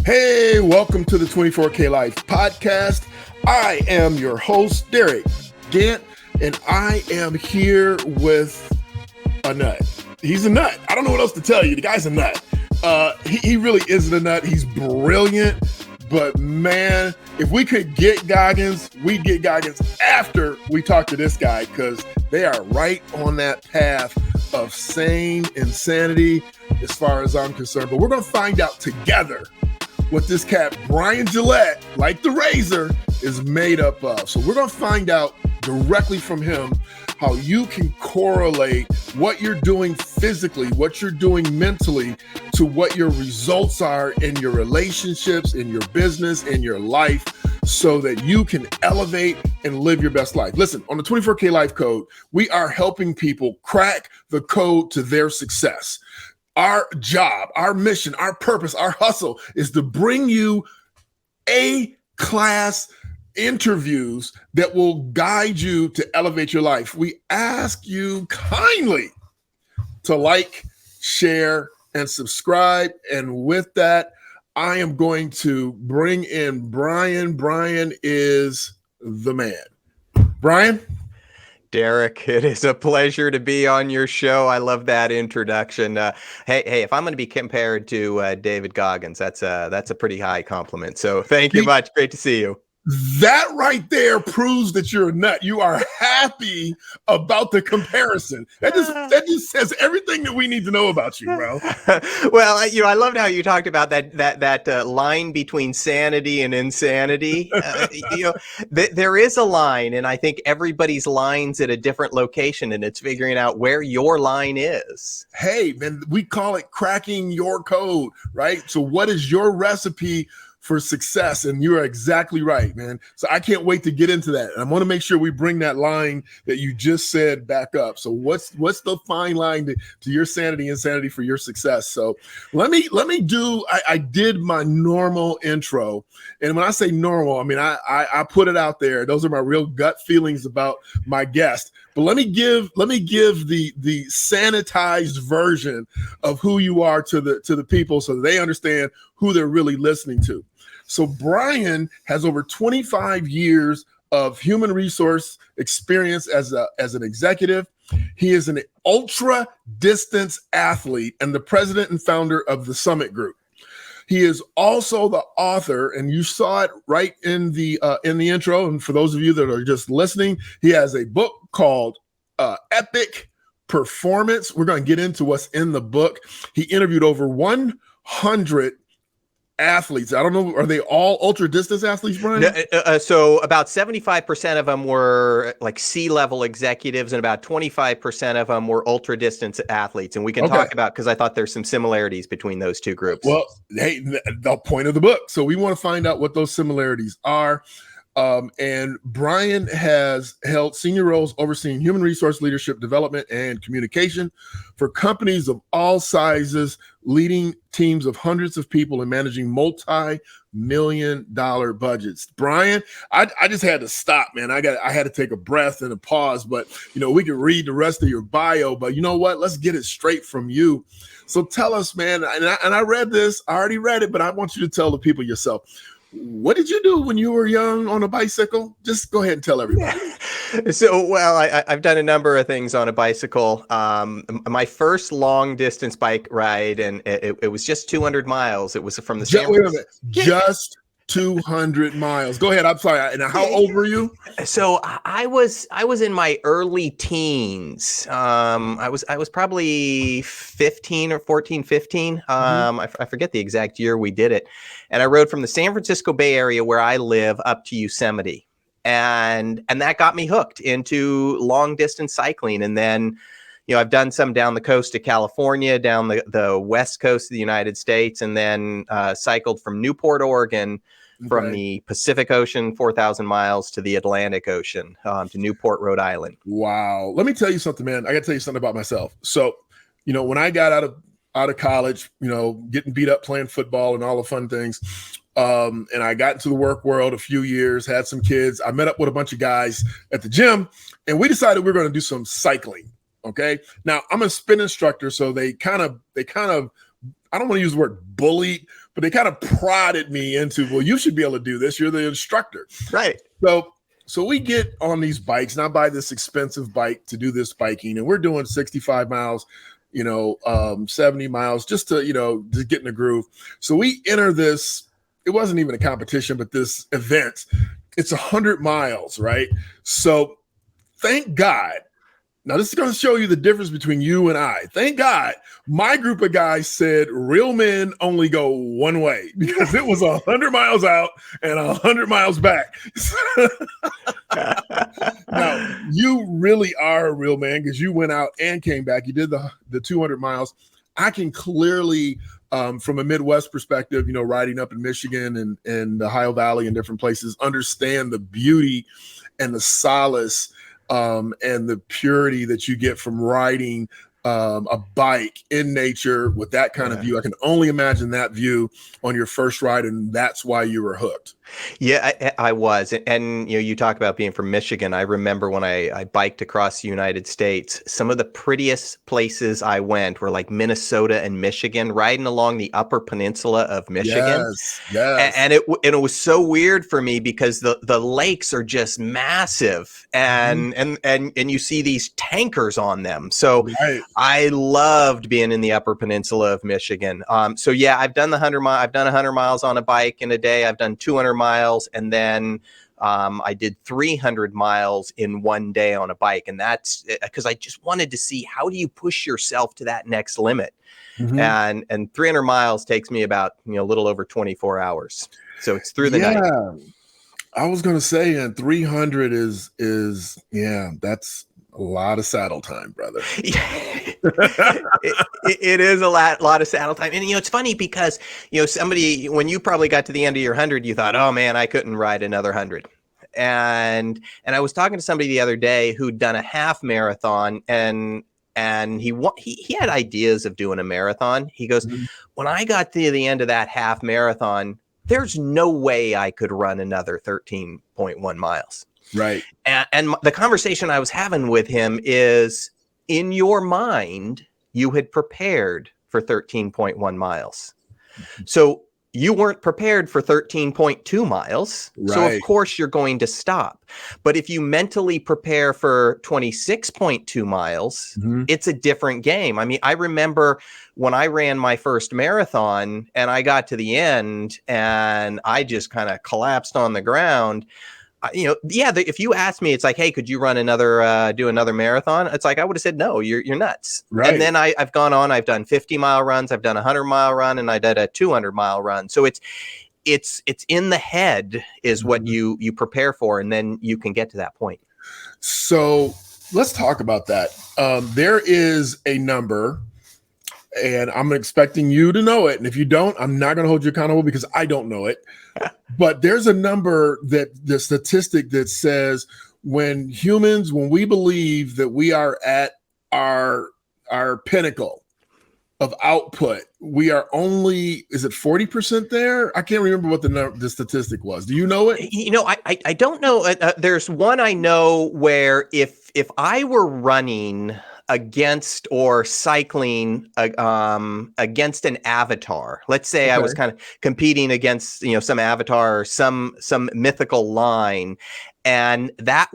Hey, welcome to the 24K Life podcast. I am your host, Derick Gant, and I am here with a nut. He's a nut. I don't know what else to tell you. The guy's a nut. He really isn't a nut. He's brilliant. But man, if we could get Goggins, we'd get Goggins after we talk to this guy, because they are right on that path of sane insanity as far as I'm concerned. But we're going to find out together what this cat, Bryan Gillette, like the razor, is made up of. So we're going to find out directly from him how you can correlate what you're doing physically, what you're doing mentally, to what your results are in your relationships, in your business, in your life, so that you can elevate and live your best life. Listen, on the 24K Life Code, we are helping people crack the code to their success. Our job, our mission, our purpose, our hustle is to bring you A-class interviews that will guide you to elevate your life. We ask you kindly to like, share, and subscribe. And with that, I am going to bring in Bryan. Bryan is the man. Bryan? Derick, it is a pleasure to be on your show. I love that introduction. Hey, if I'm going to be compared to David Goggins, that's a pretty high compliment. So thank you much. Great to see you. That right there proves that you're a nut. You are happy about the comparison. That just says everything that we need to know about you, bro. Well, I loved how you talked about that line between sanity and insanity. There is a line, and I think everybody's line's at a different location, and it's figuring out where your line is. Hey, man, we call it cracking your code, right? So what is your recipe for success? And you're exactly right, man. So I can't wait to get into that. And I want to make sure we bring that line that you just said back up. So what's the fine line to your sanity, insanity for your success? So let me do, I did my normal intro. And when I say normal, I mean, I put it out there. Those are my real gut feelings about my guest. But let me give the sanitized version of who you are to the people, so that they understand who they're really listening to. So Bryan has over 25 years of human resource experience as an executive. He is an ultra distance athlete and the president and founder of the Summit Group. He is also the author, and you saw it right in the intro. And for those of you that are just listening, he has a book called Epic Performance. We're going to get into what's in the book. He interviewed over 100 athletes. I don't know, are they all ultra distance athletes, Bryan? So about 75% of them were like C-level executives, and about 25% of them were ultra distance athletes. And we can talk about, because I thought there's some similarities between those two groups. Well, hey, the point of the book. So we want to find out what those similarities are. And Bryan has held senior roles overseeing human resource leadership, development, and communication for companies of all sizes, leading teams of hundreds of people and managing multi-million-dollar budgets. Bryan, I just had to stop, man. I had to take a breath and a pause, but we could read the rest of your bio, but you know what? Let's get it straight from you. So tell us, man, and I read this, I already read it, but I want you to tell the people yourself. What did you do when you were young on a bicycle? Just go ahead and tell everybody. So, well, I've done a number of things on a bicycle. My first long distance bike ride, and it was just 200 miles. It was from the San Francisco. Just 200 miles. Go ahead. I'm sorry. And how old were you? So I was in my early teens. I was probably 15 or 14, 15. I forget the exact year we did it. And I rode from the San Francisco Bay Area, where I live, up to Yosemite. And that got me hooked into long distance cycling. And then, I've done some down the coast of California, down the west coast of the United States, and then cycled from Newport, Oregon, from the Pacific Ocean, 4,000 miles, to the Atlantic Ocean, to Newport, Rhode Island. Wow. Let me tell you something, man. I got to tell you something about myself. So, when I got out of college, getting beat up playing football and all the fun things, and I got into the work world a few years, had some kids. I met up with a bunch of guys at the gym, and we decided we were going to do some cycling. Okay. Now I'm a spin instructor, so they kind of, I don't want to use the word bullied, but they kind of prodded me into, well, you should be able to do this. You're the instructor. Right. So we get on these bikes, and I buy this expensive bike to do this biking, and we're doing 65 miles, 70 miles just to, just get in the groove. So we enter this, it wasn't even a competition, but this event, it's 100 miles, right? So thank God. Now, this is going to show you the difference between you and I. Thank God my group of guys said real men only go one way, because it was 100 miles out and 100 miles back. Now, you really are a real man because you went out and came back. You did the 200 miles. I can clearly, from a Midwest perspective, riding up in Michigan and the Ohio Valley and different places, understand the beauty and the solace and the purity that you get from riding a bike in nature with that kind of view. I can only imagine that view on your first ride, and that's why you were hooked. Yeah, I was. And you talk about being from Michigan. I remember when I biked across the United States, some of the prettiest places I went were like Minnesota and Michigan, riding along the Upper Peninsula of Michigan. Yes. And it was so weird for me because the lakes are just massive, and you see these tankers on them. So I loved being in the Upper Peninsula of Michigan. So yeah, I've done 100 miles on a bike in a day. I've done 200 miles, and then I did 300 miles in one day on a bike, and that's because I just wanted to see, how do you push yourself to that next limit? And 300 miles takes me about a little over 24 hours, so it's through the night. I was gonna say, and 300 is that's a lot of saddle time, brother. It is a lot of saddle time. And, it's funny because, somebody, when you probably got to the end of your 100, you thought, oh man, I couldn't ride another 100. And I was talking to somebody the other day who'd done a half marathon, and he had ideas of doing a marathon. He goes, when I got to the end of that half marathon, there's no way I could run another 13.1 miles. Right. And the conversation I was having with him is, in your mind, you had prepared for 13.1 miles. So you weren't prepared for 13.2 miles. Right. So of course you're going to stop. But if you mentally prepare for 26.2 miles, it's a different game. I mean, I remember when I ran my first marathon and I got to the end and I just kind of collapsed on the ground. If you asked me, it's like, hey, could you run do another marathon? It's like, I would have said, no, you're nuts. Right. And then I've gone on, I've done 50-mile runs, I've done a 100-mile run, and I did a 200-mile run. So it's in the head is what you prepare for, and then you can get to that point. So let's talk about that. There is a number, and I'm expecting you to know it. And if you don't, I'm not going to hold you accountable because I don't know it. But there's a number, that the statistic that says when we believe that we are at our pinnacle of output, we are only, is it 40% there? I can't remember what the statistic was. Do you know it? I don't know. There's one I know where if I were running against or cycling against an avatar, let's say I was kind of competing against some avatar or some mythical line, and that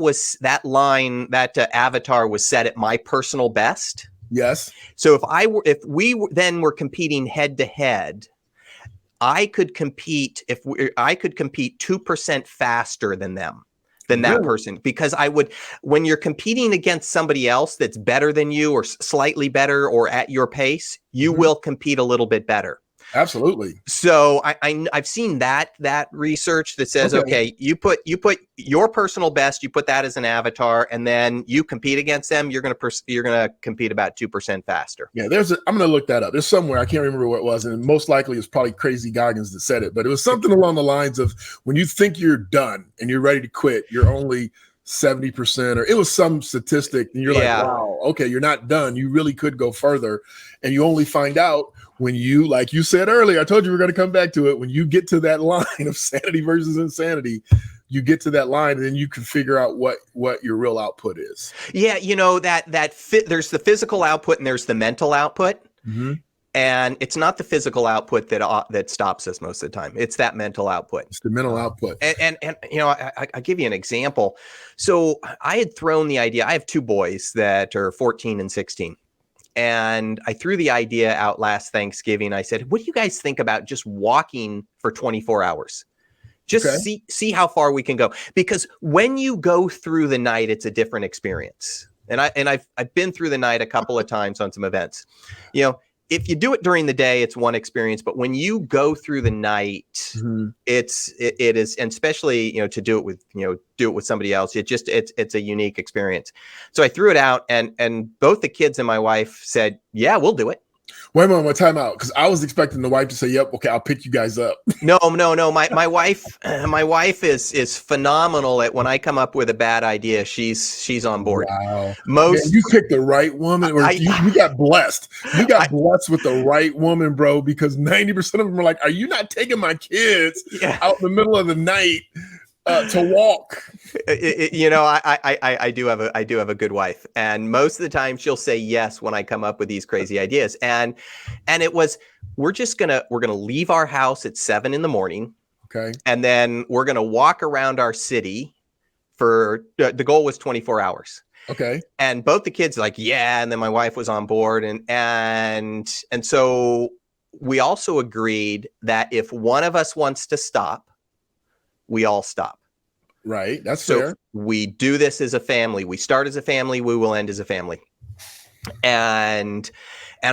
avatar was set at my personal best. Yes. So if we then were competing head to head, I could compete 2% faster than them. Than that person, because when you're competing against somebody else that's better than you or slightly better or at your pace, you will compete a little bit better. Absolutely. So I've seen that research that says, okay, you put your personal best, you put that as an avatar, and then you compete against them. You're gonna compete about 2% faster. Yeah, I'm gonna look that up. There's somewhere, I can't remember what it was, and most likely it's probably Crazy Goggins that said it, but it was something along the lines of, when you think you're done and you're ready to quit, you're only 70%, or it was some statistic, and you're like, wow, okay, you're not done. You really could go further, and you only find out when you, like you said earlier, I told you we're going to come back to it. When you get to that line of sanity versus insanity, you get to that line, and then you can figure out what your real output is. Yeah, there's the physical output and there's the mental output. And it's not the physical output that stops us most of the time. It's that mental output. It's the mental output. And you know, I give you an example. So I had thrown the idea. I have two boys that are 14 and 16. And I threw the idea out last Thanksgiving. I said, what do you guys think about just walking for 24 hours? Just see how far we can go. Because when you go through the night, it's a different experience. And I've been through the night a couple of times on some events. You know, if you do it during the day, it's one experience. But when you go through the night, it is, and especially, you know, to do it with somebody else, it's a unique experience. So I threw it out, and both the kids and my wife said, yeah, we'll do it. Wait a moment, time out, because I was expecting the wife to say, "Yep, okay, I'll pick you guys up." No. My wife is phenomenal at when I come up with a bad idea. She's on board. Wow, you picked the right woman, or you got blessed. You got blessed with the right woman, bro. Because 90% of them are like, "Are you not taking my kids out in the middle of the night to walk?" You know, I do have a good wife, and most of the time she'll say yes when I come up with these crazy ideas. And it was, we're gonna leave our house at 7 a.m. Okay. And then we're gonna walk around our city for the goal was 24 hours. Okay. And both the kids like, yeah, and then my wife was on board, and so we also agreed that if one of us wants to stop, we all stop. Right. That's so fair. We do this as a family. We start as a family. We will end as a family. And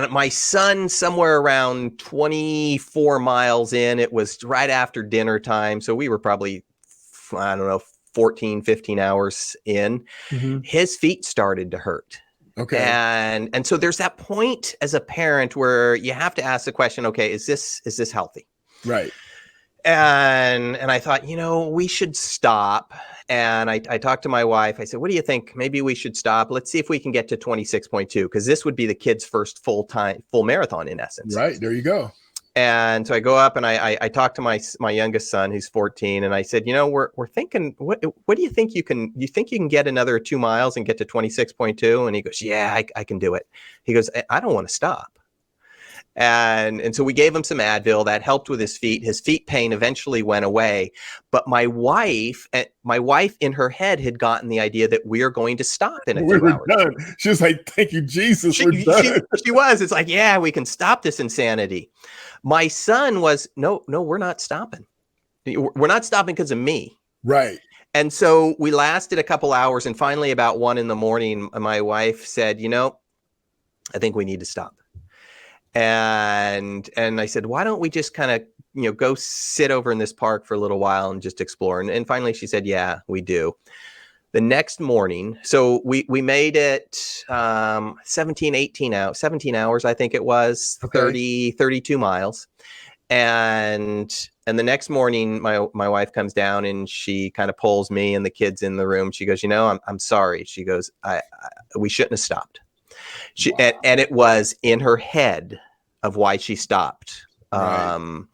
my son, somewhere around 24 miles in, it was right after dinner time. So we were probably, I don't know, 14, 15 hours in. His feet started to hurt. Okay. And so there's that point as a parent where you have to ask the question, okay, is this healthy? Right. And I thought, you know, we should stop. And I talked to my wife. I said, what do you think? Maybe we should stop. Let's see if we can get to 26.2, because this would be the kid's first full marathon in essence. Right. There you go. And so I go up and I talked to my youngest son, who's 14. And I said, you know, we're thinking, what do you think you can get another 2 miles and get to 26.2? And he goes, yeah, I can do it. He goes, I don't want to stop. And so we gave him some Advil that helped with his feet. His feet pain eventually went away. But my wife in her head had gotten the idea that we are going to stop in a few hours. Done. She was like, thank you, Jesus. We're done. She was. It's like, yeah, we can stop this insanity. My son was, no, we're not stopping. We're not stopping because of me. Right. And so we lasted a couple hours, and finally about 1 a.m, my wife said, you know, I think we need to stop. And I said, why don't we just kind of, you know, go sit over in this park for a little while and just explore? And finally she said, yeah, we do. The next morning, so we made it 17 hours, I think it was, okay. 32 miles. And the next morning, my wife comes down and she kind of pulls me and the kids in the room. She goes, you know, I'm sorry. She goes, we shouldn't have stopped. Wow. And it was in her head of why she stopped. Right.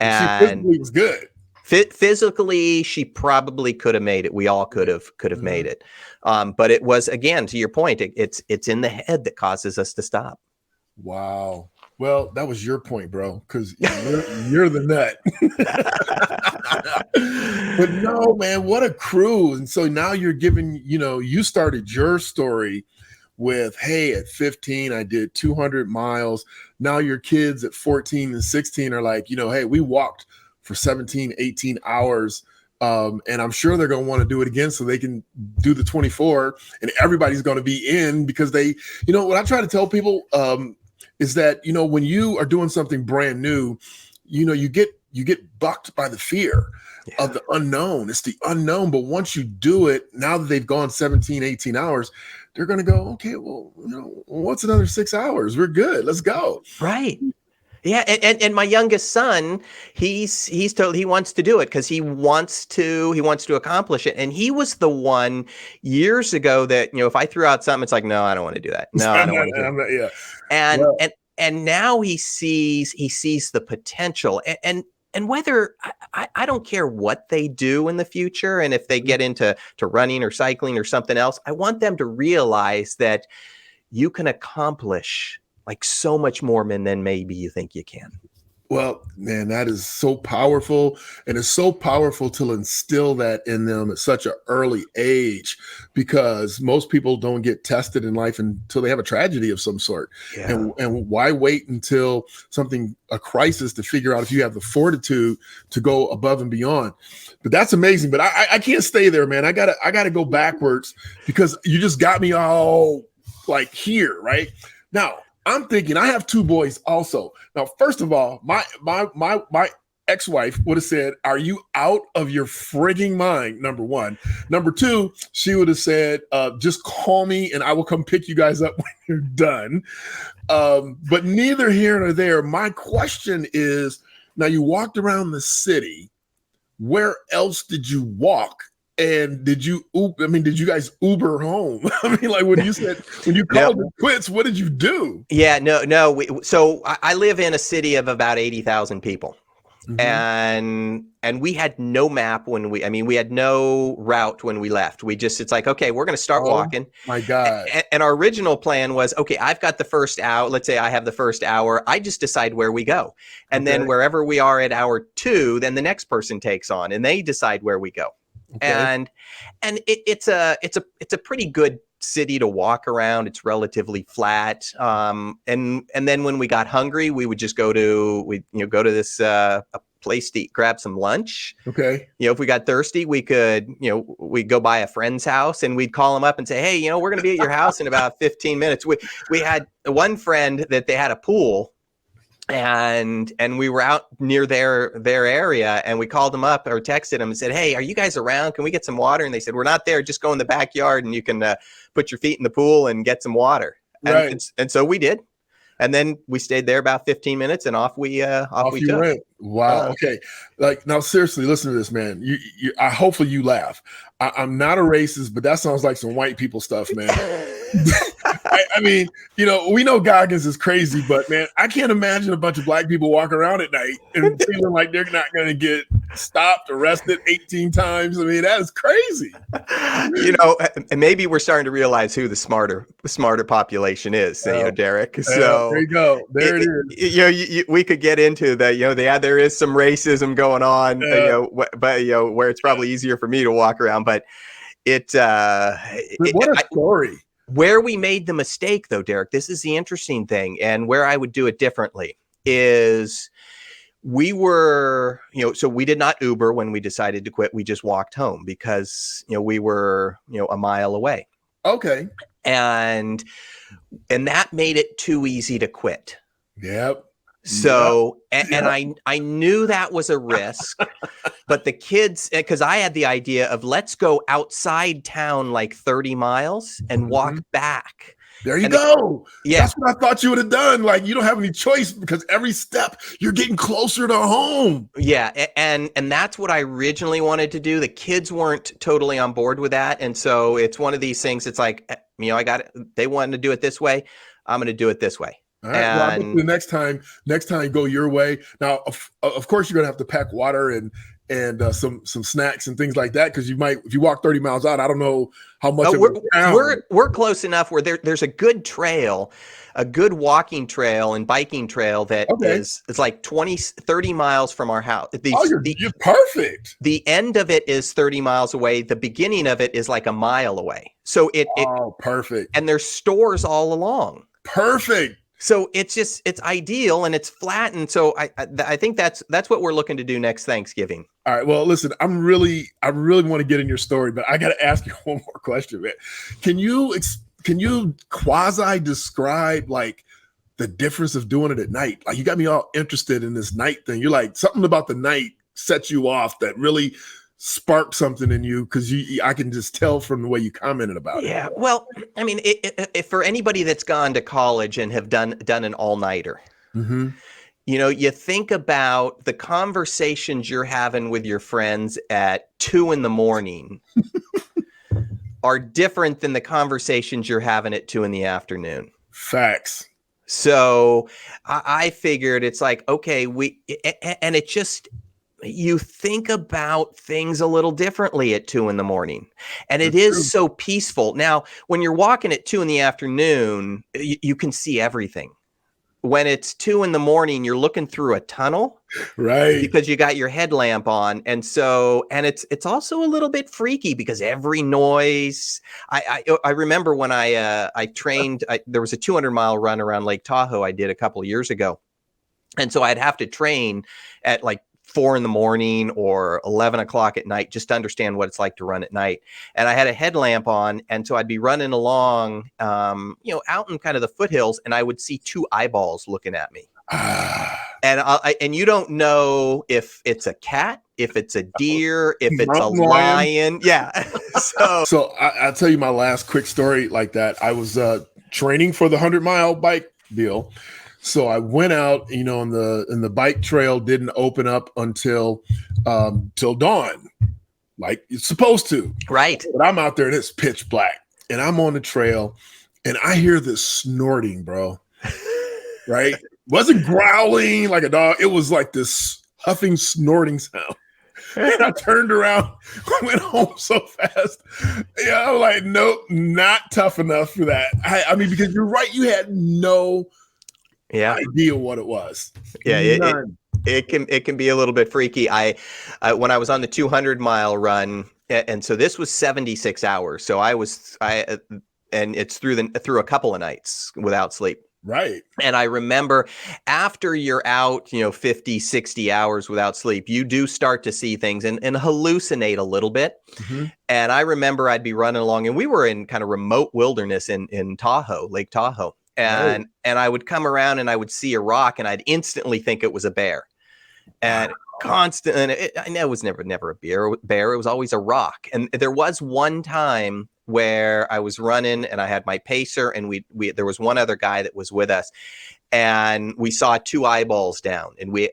And she physically was good. Physically, she probably could have made it. We all could have made it. But it was, again, to your point, it's in the head that causes us to stop. Wow. Well, that was your point, bro, because you're the nut. But no, man, what a crew. And so now you're giving, you know, you started your story with, hey, at 15, I did 200 miles. Now your kids at 14 and 16 are like, you know, hey, we walked for 17, 18 hours. And I'm sure they're going to want to do it again so they can do the 24, and everybody's going to be in, because they, you know, what I try to tell people is that, you know, when you are doing something brand new, you know, you get bucked by the fear of the unknown. It's the unknown. But once you do it, now that they've gone 17, 18 hours, they're going to go, okay, well, you know, what's another 6 hours? We're good. Let's go. Right. Yeah. And my youngest son, he's told he wants to do it because he wants to accomplish it. And he was the one years ago that, you know, if I threw out something, it's like, no, I don't want to do that. No, I don't want to do it. Yeah. And now he sees the potential, and whether I don't care what they do in the future. And if they get into running or cycling or something else, I want them to realize that you can accomplish like so much more than maybe you think you can. Well, man, that is so powerful. And it's so powerful to instill that in them at such an early age, because most people don't get tested in life until they have a tragedy of some sort. Yeah. And why wait until a crisis to figure out if you have the fortitude to go above and beyond? But that's amazing. But I can't stay there, man. I gotta go backwards, because you just got me all like here, right? Now, I'm thinking I have two boys also. Now, first of all, my ex-wife would have said, "Are you out of your frigging mind?" Number one. Number two, she would have said, "Just call me and I will come pick you guys up when you're done." But neither here nor there. My question is, now you walked around the city. Where else did you walk? And did you guys Uber home? I mean, like when you called it quits, what did you do? Yeah, no. So I live in a city of about 80,000 people. Mm-hmm. And we had no map we had no route when we left. It's like, okay, we're going to start walking. My God. And our original plan was, okay, I've got the first hour. Let's say I have the first hour. I just decide where we go. And then wherever we are at hour 2, then the next person takes on and they decide where we go. Okay. And it's a pretty good city to walk around. It's relatively flat. And then when we got hungry, we would just go to this a place to grab some lunch. Okay. If we got thirsty, we'd go by a friend's house and we'd call them up and say, "Hey, we're going to be at your house in about 15 minutes." We had one friend that they had a pool. And we were out near their area, and we called them up or texted them and said, "Hey, are you guys around? Can we get some water?" And they said, "We're not there. Just go in the backyard and you can put your feet in the pool and get some water." Right. And so we did. And then we stayed there about 15 minutes and off we took. Went. Wow. Okay. Like, now seriously, listen to this, man. Hopefully you laugh. I'm not a racist, but that sounds like some white people stuff, man. I mean, we know Goggins is crazy, but man, I can't imagine a bunch of black people walking around at night and feeling like they're not going to get stopped, arrested 18 times. I mean, that is crazy. And maybe we're starting to realize who the smarter population is, Derick. So there you go. There it is. We could get into that. There is some racism going on, but where it's probably easier for me to walk around. But what a story. Where we made the mistake, though, Derick, this is the interesting thing, and where I would do it differently is we were, so we did not Uber when we decided to quit. We just walked home because, we were, a mile away. Okay. And that made it too easy to quit. Yep. So, and I knew that was a risk, but the kids, because I had the idea of let's go outside town like 30 miles and walk back. There you go. That's what I thought you would have done. Like, you don't have any choice because every step you're getting closer to home. Yeah. And that's what I originally wanted to do. The kids weren't totally on board with that. And so it's one of these things. It's like, they wanted to do it this way. I'm going to do it this way. All right. Well, the next time go your way. Now, of course, you're gonna have to pack water and some snacks and things like that, because if you walk 30 miles out, I don't know how much. We're close enough where there's a good trail, a good walking trail and biking trail that is like 30 miles from our house. You're perfect. The end of it is 30 miles away. The beginning of it is like a mile away. So perfect. And there's stores all along. Perfect. So it's ideal and it's flat. And so I think that's what we're looking to do next Thanksgiving. All right. Well, listen, I really want to get in your story, but I got to ask you one more question, man. Can you quasi describe like the difference of doing it at night? Like, you got me all interested in this night thing. You're like, something about the night sets you off that really sparked something in you, because I can just tell from the way you commented about it. Yeah. Well, I mean, if for anybody that's gone to college and have done an all-nighter, you think about the conversations you're having with your friends at 2 a.m. are different than the conversations you're having at 2 p.m. Facts. So I figured it's like, okay, and it just, you think about things a little differently at 2 a.m. and it is so peaceful. Now, when you're walking at 2 p.m, you can see everything. when it's 2 a.m, you're looking through a tunnel Right. because you got your headlamp on. And it's also a little bit freaky because every noise. I remember when I trained, there was a 200-mile run around Lake Tahoe I did a couple of years ago. And so I'd have to train at like 4 a.m. or 11 o'clock at night just to understand what it's like to run at night. And I had a headlamp on. And so I'd be running along, out in kind of the foothills, and I would see two eyeballs looking at me. And you don't know if it's a cat, if it's a deer, if it's a lion. Yeah. So I'll tell you my last quick story like that. I was training for the 100-mile bike deal. So I went out, and the bike trail didn't open up until till dawn, like it's supposed to. Right. But I'm out there and it's pitch black, and I'm on the trail, and I hear this snorting, bro. Right? Wasn't growling like a dog. It was like this huffing, snorting sound. And I turned around, went home so fast. Yeah, I was like, nope, not tough enough for that. I mean, because you're right, you had no idea what it was. Yeah, it can be a little bit freaky. When I was on the 200-mile run, and so this was 76 hours. So and it's through a couple of nights without sleep. Right. And I remember after you're out, 50, 60 hours without sleep, you do start to see things and hallucinate a little bit. Mm-hmm. And I remember I'd be running along, and we were in kind of remote wilderness in Tahoe, Lake Tahoe. And I would come around and I would see a rock, and I'd instantly think it was a bear. And I know it was never a bear. It was always a rock. And there was one time where I was running and I had my pacer, and there was one other guy that was with us, and we saw two eyeballs down, and we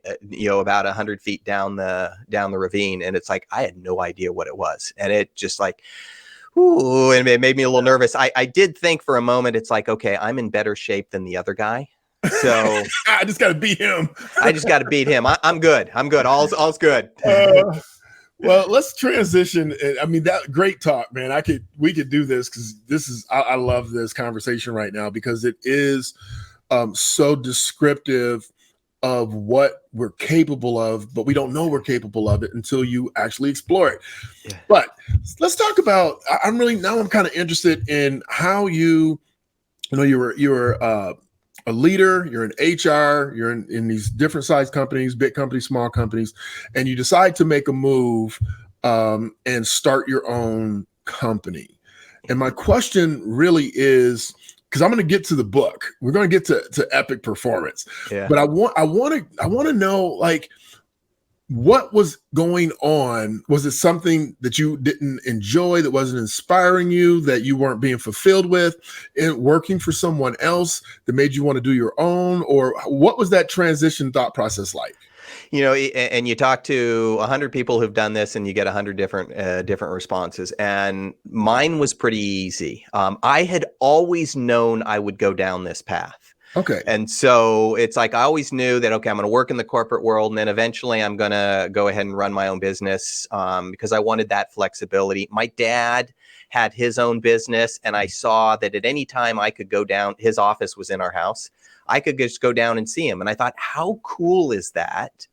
about 100 feet down the ravine, and it's like I had no idea what it was, and it just like, ooh, and it made me a little nervous. I did think for a moment, it's like, okay, I'm in better shape than the other guy, so I just got to beat him. I'm good. All's good. Well, let's transition. I mean, that great talk, man. We could do this because I love this conversation right now because it is so descriptive of what we're capable of, but we don't know we're capable of it until you actually explore it. Yeah. But let's talk about. I'm kind of interested in how you were a leader, you're in HR, you're in these different size companies, big companies, small companies, and you decide to make a move and start your own company. And my question really is, because I'm going to get to the book, we're going to get to epic performance, but I want to know, like, what was going on? Was it something that you didn't enjoy, that wasn't inspiring you, that you weren't being fulfilled with, and working for someone else that made you want to do your own? Or what was that transition thought process like? And you talk to 100 people who've done this, and you get 100 different responses. And mine was pretty easy. I had always known I would go down this path. Okay. And so it's like, I always knew that, okay, I'm going to work in the corporate world, and then eventually I'm going to go ahead and run my own business because I wanted that flexibility. My dad had his own business, and I saw that at any time I could go down, his office was in our house. I could just go down and see him. And I thought, how cool is that?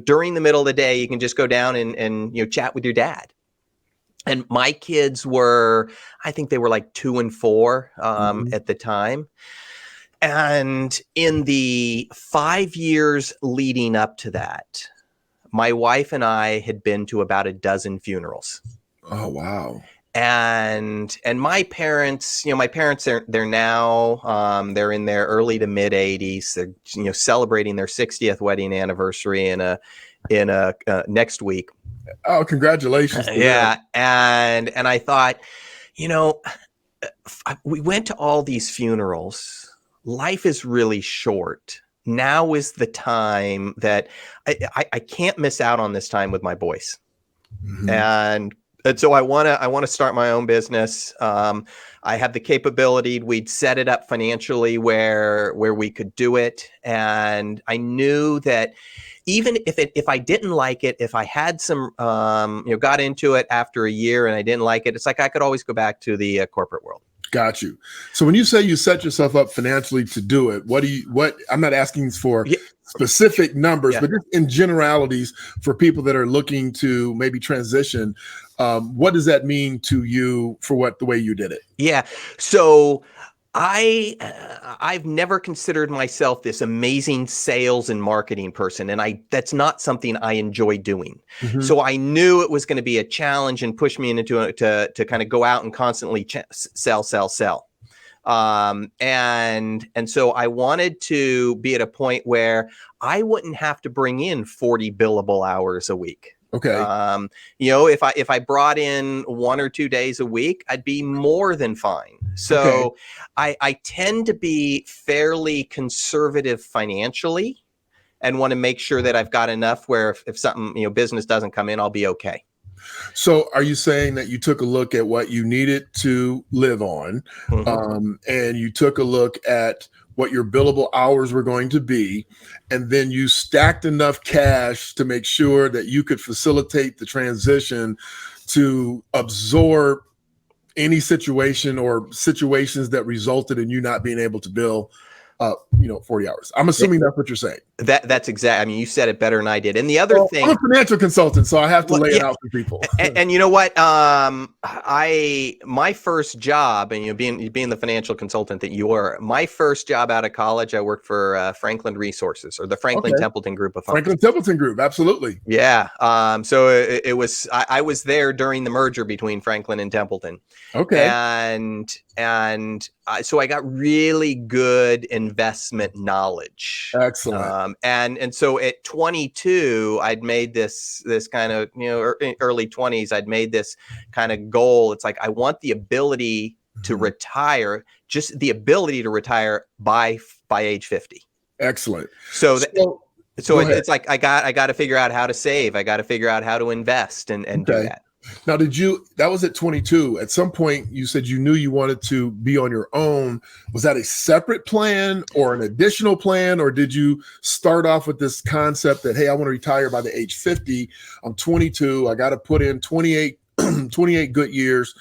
During the middle of the day, you can just go down and chat with your dad. And my kids I think they were like 2 and 4 at the time. And in the 5 years leading up to that, my wife and I had been to about a dozen funerals. Oh, wow. And my parents, they're now, they're in their early to mid 80s. They're, celebrating their 60th wedding anniversary in a next week. Oh, congratulations. Yeah. And I thought, we went to all these funerals. Life is really short. Now is the time that I can't miss out on this time with my boys. Mm-hmm. And so I want to start my own business. I have the capability. We'd set it up financially where we could do it. And I knew that even if I didn't like it, if I had some, got into it after a year and I didn't like it, it's like I could always go back to the corporate world. Got you. So when you say you set yourself up financially to do it, I'm not asking for Yeah, specific numbers, yeah. but just in generalities for people that are looking to maybe transition, what does that mean to you for the way you did it? Yeah. So I've never considered myself this amazing sales and marketing person, and that's not something I enjoy doing. Mhm. So I knew it was going to be a challenge and push me into to kind of go out and constantly sell. And so I wanted to be at a point where I wouldn't have to bring in 40 billable hours a week. Okay. If I brought in 1 or 2 days a week, I'd be more than fine. Okay. So I tend to be fairly conservative financially and want to make sure that I've got enough where if something, business doesn't come in, I'll be okay. So are you saying that you took a look at what you needed to live on, and you took a look at what your billable hours were going to be, and then you stacked enough cash to make sure that you could facilitate the transition to absorb any situation or situations that resulted in you not being able to bill 40 hours. I'm assuming that's what you're saying. That's exactly. I mean, you said it better than I did. And the other thing, I'm a financial consultant, so I have to lay it out for people. And you know what? My first job, and being the financial consultant that you are, my first job out of college, I worked for Franklin Resources, or the Franklin Templeton Group of Funds. Franklin Templeton Group, absolutely. Yeah. So it was. I was there during the merger between Franklin and Templeton. Okay. So I got really good investment knowledge. Excellent. And so at 22, I'd made this kind of, early 20s, I'd made this kind of goal. It's like, I want the ability to retire, just the ability to retire by age 50. Excellent. So it's like, I got to figure out how to save. I got to figure out how to invest and do that. Now, that was at 22. At some point, you said you knew you wanted to be on your own. Was that a separate plan or an additional plan? Or did you start off with this concept that, hey, I want to retire by the age 50. I'm 22. I got to put in 28 good years.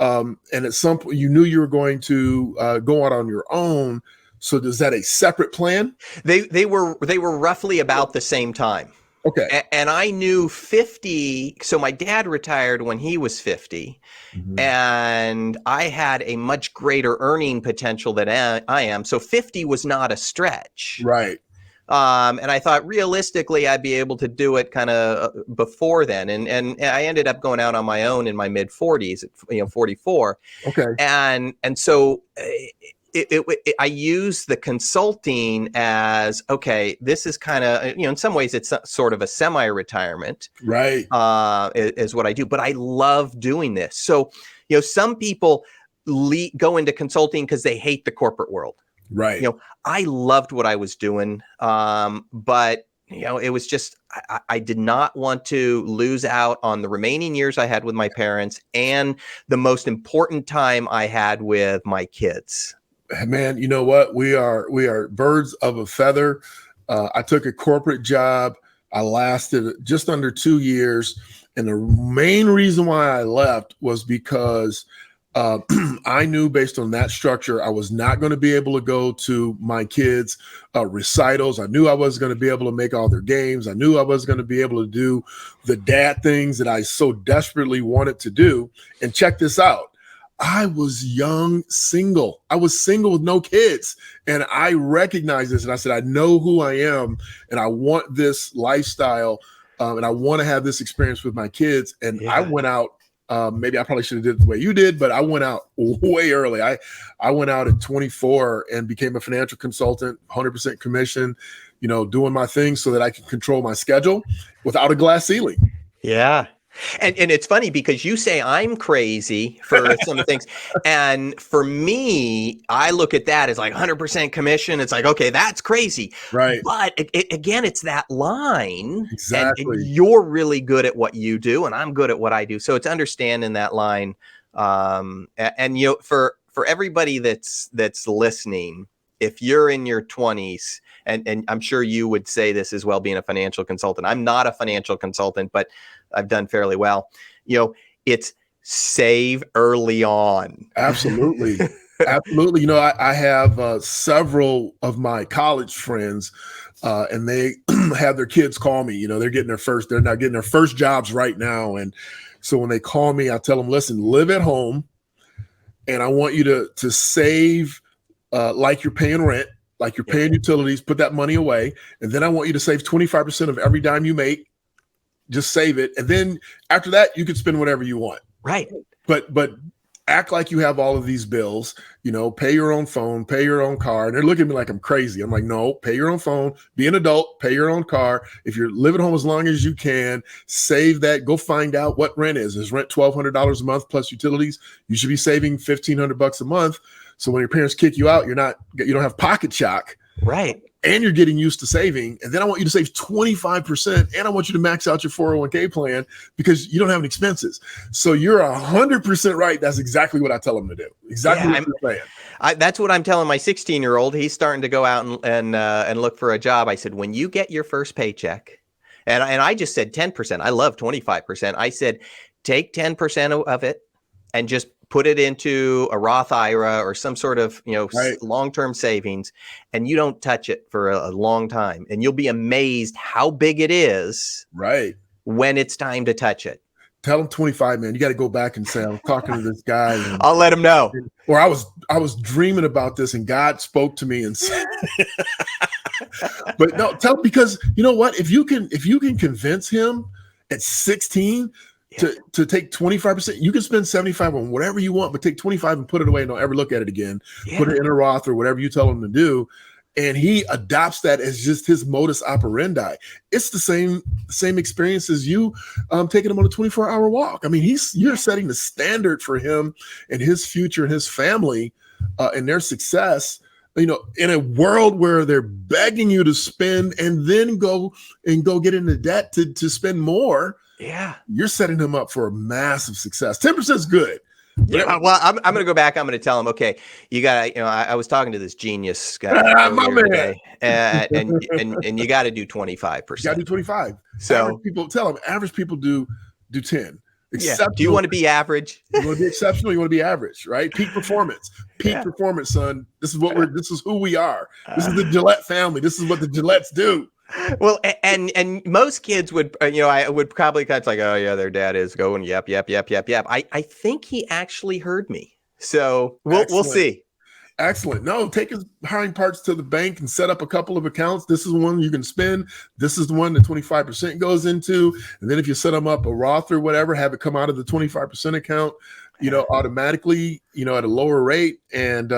And at some point, you knew you were going to go out on your own. So is that a separate plan? They were roughly about the same time. Okay. And I knew 50. So my dad retired when he was 50, and I had a much greater earning potential than I am. So 50 was not a stretch. Right. And I thought realistically I'd be able to do it kind of before then. And I ended up going out on my own in my mid 40s, 44. Okay. And so I use the consulting as, okay, this is kind of, in some ways it's sort of a semi-retirement, right? Is what I do, but I love doing this. So, some people go into consulting because they hate the corporate world. Right. I loved what I was doing. But it was just, I did not want to lose out on the remaining years I had with my parents and the most important time I had with my kids. Man, you know what? We are birds of a feather. I took a corporate job. I lasted just under 2 years. And the main reason why I left was because I knew based on that structure, I was not going to be able to go to my kids' recitals. I knew I wasn't going to be able to make all their games. I knew I wasn't going to be able to do the dad things that I so desperately wanted to do. And check this out. I was young, single. I was single with no kids. And I recognized this. And I said, I know who I am. And I want this lifestyle. And I want to have this experience with my kids. And I went out. Maybe I probably should have did it the way you did, but I went out way early. I went out at 24 and became a financial consultant, 100% commission, doing my thing so that I can control my schedule without a glass ceiling. Yeah. And it's funny because you say I'm crazy for some of the things. And for me, I look at that as like 100% commission. It's like, okay, that's crazy. Right. But again, it's that line. Exactly. And you're really good at what you do, and I'm good at what I do. So it's understanding that line. And for everybody that's listening, if you're in your 20s, and I'm sure you would say this as well, being a financial consultant. I'm not a financial consultant, but I've done fairly well. It's Save early on. Absolutely. Absolutely. You know, I have several of my college friends, and they have their kids call me. You know, they're now getting their first jobs right now. And so when they call me, I tell them, listen, live at home, and I want you to save like you're paying rent, like you're paying utilities, put that money away. And then I want you to save 25% of every dime you make. Just save it. And then after that, you can spend whatever you want. Right. But act like you have all of these bills, you know, pay your own phone, pay your own car. And they're looking at me like I'm crazy. I'm like, no, pay your own phone, be an adult, pay your own car. If you're living home as long as you can, save that, go find out what rent is. Is rent $1,200 a month plus utilities? You should be saving $1,500 a month. So when your parents kick you out, you don't have pocket shock. Right. And you're getting used to saving. And then I want you to save 25%. And I want you to max out your 401k plan because you don't have any expenses. So you're 100% right. That's exactly what I tell them to do. Exactly what you're saying. That's what I'm telling my 16-year-old. He's starting to go out and look for a job. I said, when you get your first paycheck, and I just said 10%. I love 25%. I said, take 10% of it and just put it into a Roth IRA or some sort of, long-term savings, and you don't touch it for a long time. And you'll be amazed how big it is when it's time to touch it. Tell him 25, man. You got to go back and say, I was talking to this guy. I'll let him know. Or I was dreaming about this and God spoke to me and said, but no, because you know what? If you can convince him at 16 to take 25%, you can spend 75 on whatever you want, but take 25 and put it away and don't ever look at it again. Put it in a Roth or whatever you tell him to do. And he adopts that as just his modus operandi. It's the same experience as you taking him on a 24-hour walk. I mean, you're setting the standard for him and his future and his family and their success. You know, in a world where they're begging you to spend and then go get into debt to spend more. Yeah, you're setting him up for a massive success. 10% is good. Yeah, well, I'm going to go back. I'm going to tell him, okay, you got to, I was talking to this genius guy my man. Today, and you got to do 25%. You got to do 25. So average people do 10. Yeah. Do you want to be average? You want to be exceptional? You want to be average, right? Peak performance, performance, son. This is who we are. This is the Gillette family. This is what the Gillettes do. Well, and most kids would, I would probably kind of like, oh yeah, their dad is going, yep. I think he actually heard me. So we'll see. Excellent. No, take his hiring parts to the bank and set up a couple of accounts. This is one you can spend. This is the one that 25% goes into. And then if you set them up a Roth or whatever, have it come out of the 25% account, automatically, at a lower rate. And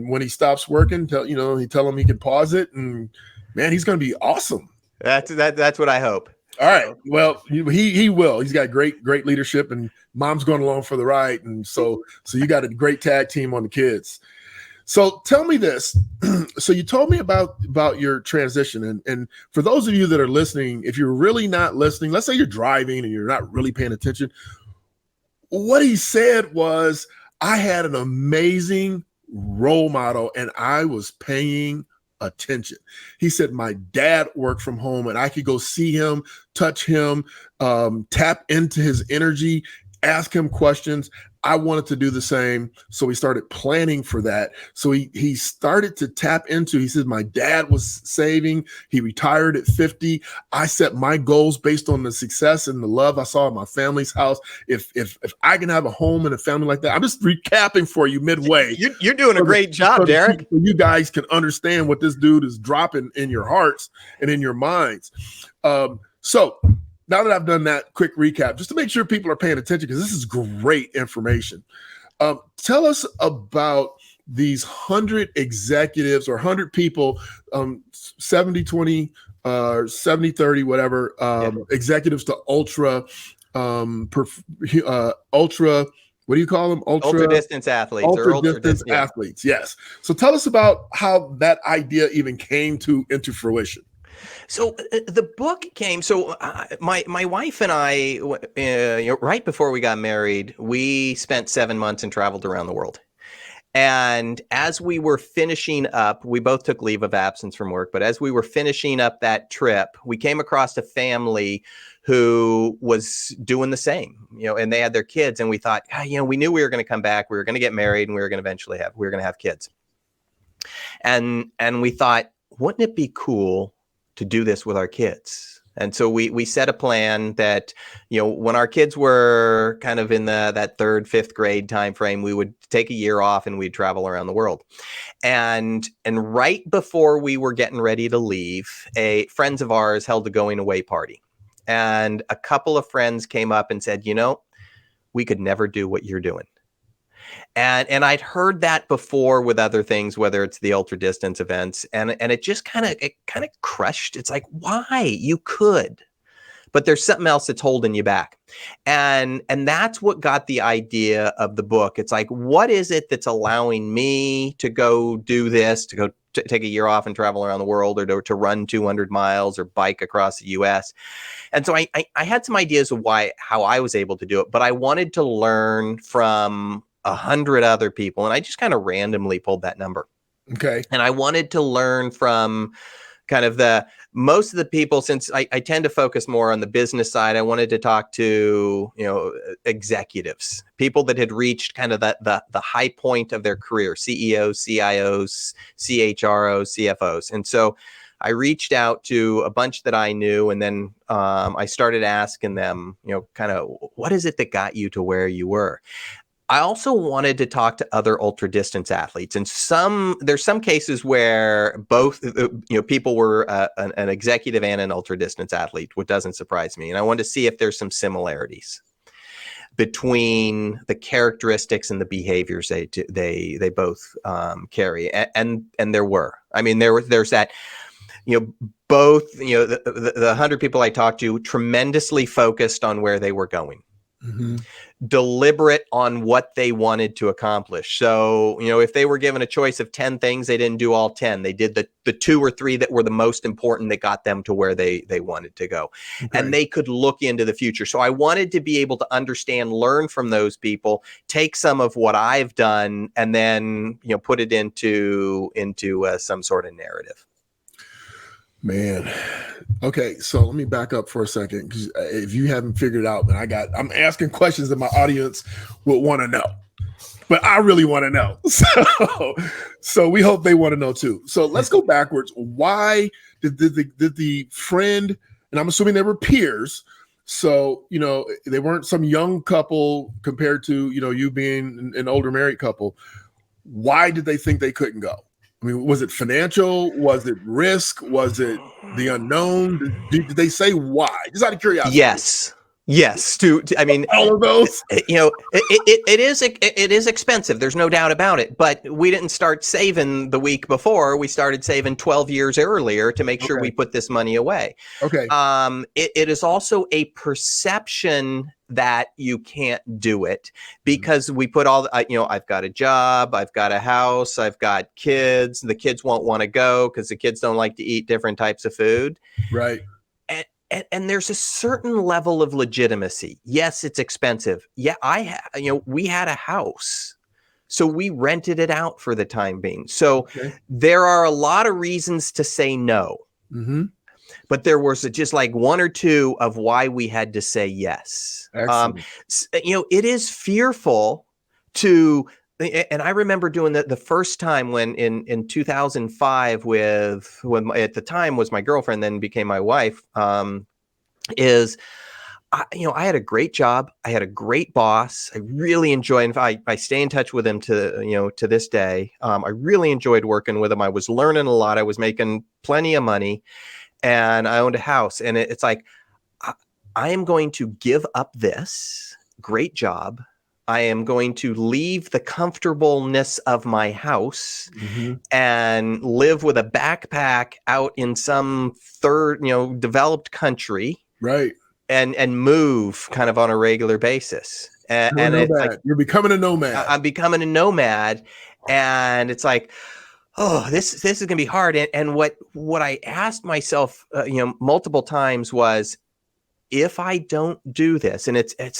when he stops working, tell him he can pause it, and man, he's going to be awesome. That's what I hope. All right. Well, he will. He's got great leadership, and mom's going along for the ride. And so you got a great tag team on the kids. So tell me this. So you told me about your transition. And for those of you that are listening, if you're really not listening, let's say you're driving and you're not really paying attention. What he said was, I had an amazing role model and I was paying attention. He said, my dad worked from home and I could go see him, touch him, tap into his energy, ask him questions. I wanted to do the same. So we started planning for that. So he started to tap into, he said, my dad was saving. He retired at 50. I set my goals based on the success and the love I saw in my family's house. If I can have a home and a family like that, I'm just recapping for you midway. You're doing a great job, Derick. So you guys can understand what this dude is dropping in your hearts and in your minds. So now that I've done that quick recap, just to make sure people are paying attention, because this is great information. Tell us about these 100 executives or 100 people, 70-20, 70-30, whatever, executives to ultra, what do you call them? Ultra distance athletes. Ultra distance athletes, yes. So tell us about how that idea even came into fruition. So the book came. So my wife and I, right before we got married, we spent 7 months and traveled around the world. And as we were finishing up, we both took leave of absence from work, but as we were finishing up that trip, we came across a family who was doing the same, and they had their kids, and we thought, we knew we were going to come back, we were going to get married, and we were going to eventually have kids. And we thought, wouldn't it be cool to do this with our kids? And so we set a plan that, when our kids were kind of in that 3rd, 5th grade time frame, we would take a year off and we'd travel around the world. And right before we were getting ready to leave, friends of ours held a going away party. And a couple of friends came up and said, we could never do what you're doing. And I'd heard that before with other things, whether it's the ultra distance events, and it just kind of crushed. It's like, why? You could, but there's something else that's holding you back. And that's what got the idea of the book. It's like, what is it that's allowing me to go do this, to go take a year off and travel around the world, or to run 200 miles or bike across the US? And so I had some ideas of how I was able to do it, but I wanted to learn from 100 other people. And I just kind of randomly pulled that number. Okay. And I wanted to learn from kind of most of the people, since I tend to focus more on the business side. I wanted to talk to, executives, people that had reached kind of the high point of their career, CEOs, CIOs, CHROs, CFOs. And so I reached out to a bunch that I knew, and then I started asking them, kind of, what is it that got you to where you were? I also wanted to talk to other ultra distance athletes, and there's some cases where both, people were an executive and an ultra distance athlete, which doesn't surprise me. And I wanted to see if there's some similarities between the characteristics and the behaviors they both carry, and there were. I mean, there's that. Both. The 100 people I talked to, tremendously focused on where they were going. Mm-hmm. Deliberate on what they wanted to accomplish. So, if they were given a choice of 10 things, they didn't do all 10. They did the 2 or 3 that were the most important, that got them to where they wanted to go. Okay. And they could look into the future. So I wanted to be able to understand, learn from those people, take some of what I've done, and then, put it into some sort of narrative. Man. Okay, so let me back up for a second, because if you haven't figured it out, I'm asking questions that my audience will want to know, but I really want to know. So we hope they want to know too. So let's go backwards. Why did the friend, and I'm assuming they were peers, so they weren't some young couple compared to you being an older married couple. Why did they think they couldn't go? I mean, was it financial? Was it risk? Was it the unknown? Did they say why? Just out of curiosity. Yes. I mean, all of those. It is expensive. There's no doubt about it. But we didn't start saving the week before. We started saving 12 years earlier to make sure we put this money away. Okay. It is also a perception that you can't do it, because we put all I've got a job, I've got a house, I've got kids. The kids won't want to go because the kids don't like to eat different types of food. Right. And there's a certain level of legitimacy. Yes, it's expensive. Yeah, we had a house, so we rented it out for the time being. So there are a lot of reasons to say no. Mm-hmm. But there was just like 1 or 2 of why we had to say yes. It is fearful to. And I remember doing the first time when in 2005 when at the time was my girlfriend, then became my wife, I had a great job. I had a great boss. I really enjoyed, I stay in touch with him to this day. I really enjoyed working with him. I was learning a lot. I was making plenty of money, and I owned a house. And it's like, I am going to give up this great job. I am going to leave the comfortableness of my house and live with a backpack out in some third, developed country. Right. And move kind of on a regular basis. And it's like, you're becoming a nomad. I'm becoming a nomad. And it's like, oh, this is going to be hard. And what I asked myself, multiple times was, if I don't do this, and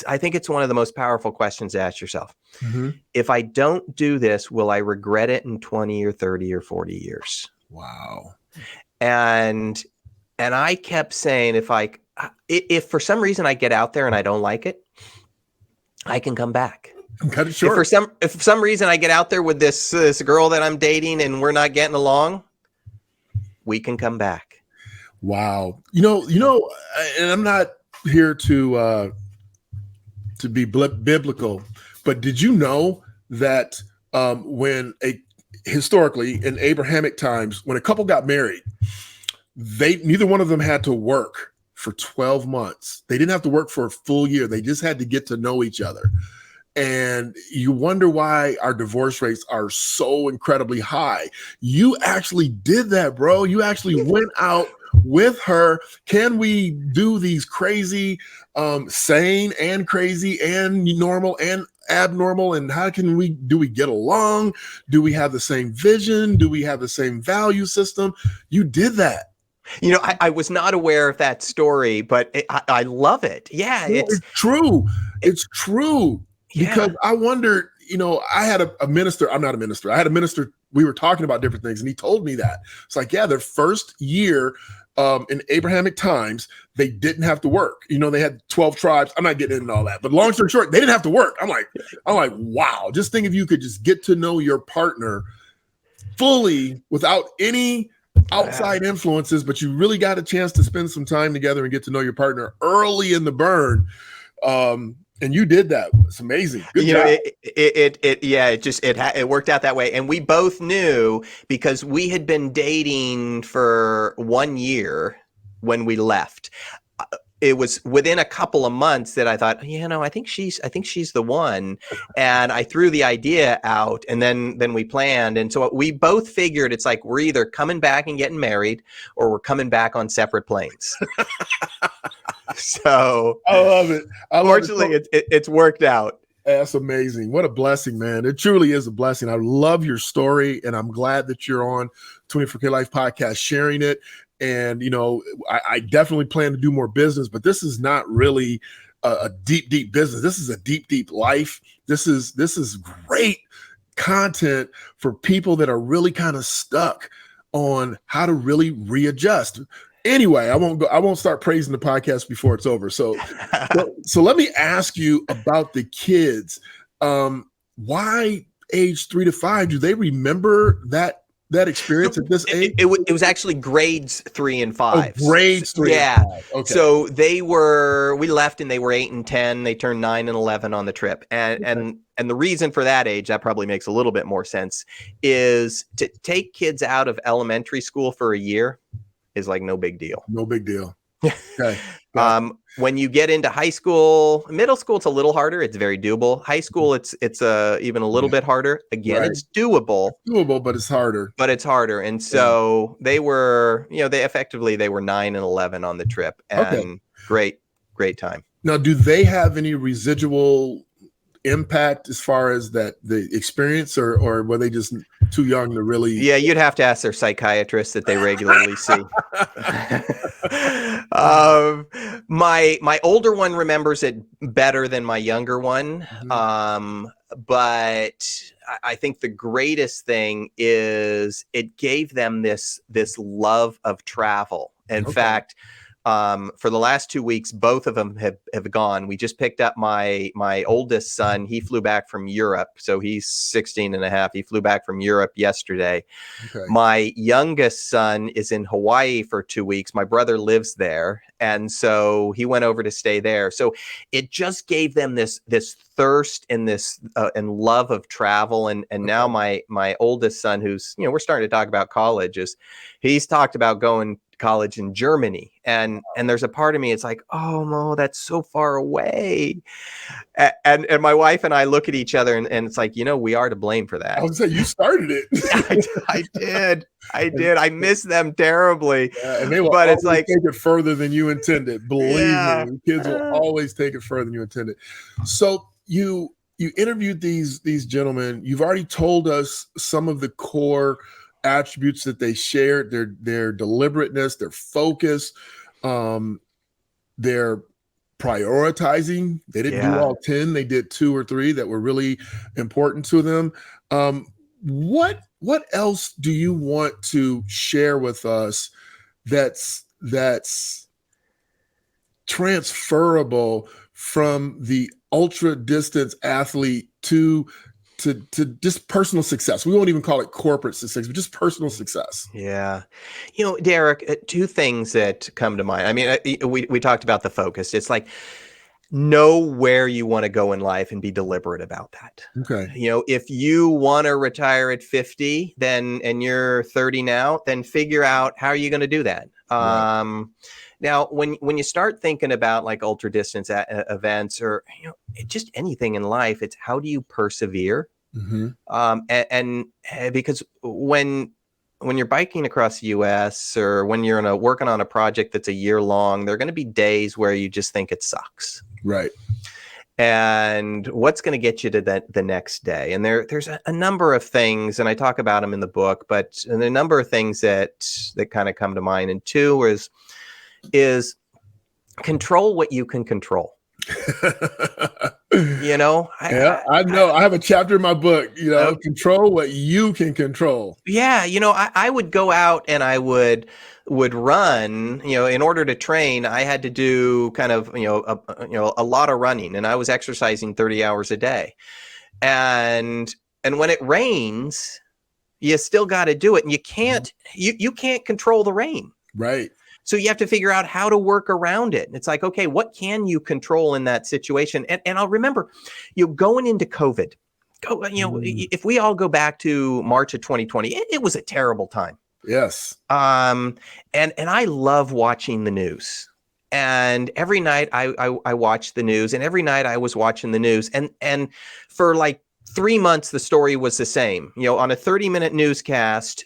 I think it's one of the most powerful questions to ask yourself. Mm-hmm. If I don't do this, will I regret it in 20 or 30 or 40 years? Wow. And I kept saying, if for some reason I get out there and I don't like it, I can come back. Cut it short. If for some reason I get out there with this girl that I'm dating and we're not getting along, we can come back. Wow. You know, and I'm not here to be biblical, but did you know that historically in Abrahamic times, when a couple got married, neither one of them had to work for 12 months. They didn't have to work for a full year. They just had to get to know each other. And you wonder why our divorce rates are so incredibly high. You actually did that, bro. You actually went out with her. Can we do these crazy, sane and crazy and normal and abnormal? And how do we get along? Do we have the same vision? Do we have the same value system? You did that. You know, I was not aware of that story, but I love it. Yeah, it's true. It's true. Because I wondered, you know, I had a minister. I'm not a minister. I had a minister. We were talking about different things, and he told me that. It's like, yeah, their first year in Abrahamic times, they didn't have to work. You know, they had 12 tribes. I'm not getting into all that, but long story short, they didn't have to work. I'm like, wow. Just think if you could just get to know your partner fully without any outside influences, but you really got a chance to spend some time together and get to know your partner early in the burn. And you did that. It's amazing. Good job. It worked out that way. And we both knew, because we had been dating for 1 year when we left. It was within a couple of months that I thought, you know, I think she's the one. And I threw the idea out, and then we planned. And so we both figured it's like, we're either coming back and getting married, or we're coming back on separate planes. So I love it. Fortunately, it's worked out. That's amazing. What a blessing, man. It truly is a blessing. I love your story, and I'm glad that you're on 24K Life podcast sharing it. And, you know, I definitely plan to do more business, but this is not really a deep, deep business. This is a deep, deep life. This is great content for people that are really kind of stuck on how to really readjust. Anyway, I won't start praising the podcast before it's over. So let me ask you about the kids. Why age 3 to 5? Do they remember that experience at this age? It was actually grades 3 and 5. Oh, grades 3 yeah. and 5. Okay. So we left and they were 8 and 10. They turned 9 and 11 on the trip. And the reason for that age, that probably makes a little bit more sense, is to take kids out of elementary school for a year is like no big deal. No big deal. Okay. When you get into high school, middle school, it's a little harder. It's very doable. High school, it's even a little bit harder. Again, It's doable. It's doable, but it's harder. And so they were, you know, they were 9 and 11 on the trip, and great time. Now, do they have any residual impact as far as the experience, or were they just too young to really? Yeah, you'd have to ask their psychiatrist that they regularly see. My older one remembers it better than my younger one. But I think the greatest thing is it gave them this love of travel. In fact, for the last 2 weeks, both of them have gone. We just picked up my oldest son. He flew back from Europe. So he's 16 and a half. He flew back from Europe yesterday. Okay. My youngest son is in Hawaii for 2 weeks. My brother lives there. And so he went over to stay there. So it just gave them this thirst and this and love of travel. And now my oldest son, who's, you know, we're starting to talk about college, he's talked about going college in Germany, and there's a part of me, it's like, oh no, that's so far away, and my wife and I look at each other, and it's like, you know, we are to blame for that. I would say you started it. I did. I miss them terribly, and they will but it's like take it further than you intended. Believe me, kids will always take it further than you intended. So you interviewed these gentlemen. You've already told us some of the core attributes that they shared: their deliberateness, their focus, their prioritizing. They didn't do Yeah. all 10. They did 2 or 3 that were really important to them. What else do you want to share with us that's transferable from the ultra distance athlete to just personal success? We won't even call it corporate success, but just personal success. Yeah. Derick, two things that come to mind. I mean, we talked about the focus. It's like, know where you want to go in life and be deliberate about that. Okay. If you want to retire at 50, and you're 30 now, then figure out how are you going to do that. Right. Now, when you start thinking about like ultra distance events, or just anything in life, it's how do you persevere? Mm-hmm. And because when you're biking across the U.S. or when you're working on a project that's a year long, there are going to be days where you just think it sucks. Right. And what's going to get you to the next day? And there's a number of things, and I talk about them in the book, but a number of things that kind of come to mind. And two is control what you can control. I know. I have a chapter in my book, control what you can control. Yeah. I would go out and I would run, in order to train, I had to do kind of, a lot of running, and I was exercising 30 hours a day. And when it rains, you still got to do it. And you can't control the rain. Right. So you have to figure out how to work around it. And it's like, okay, what can you control in that situation? And I'll remember, going into COVID, if we all go back to March of 2020, it was a terrible time. Yes. And I love watching the news. And every night I watched the news, and every night I was watching the news. And for like 3 months, the story was the same. On a 30-minute newscast,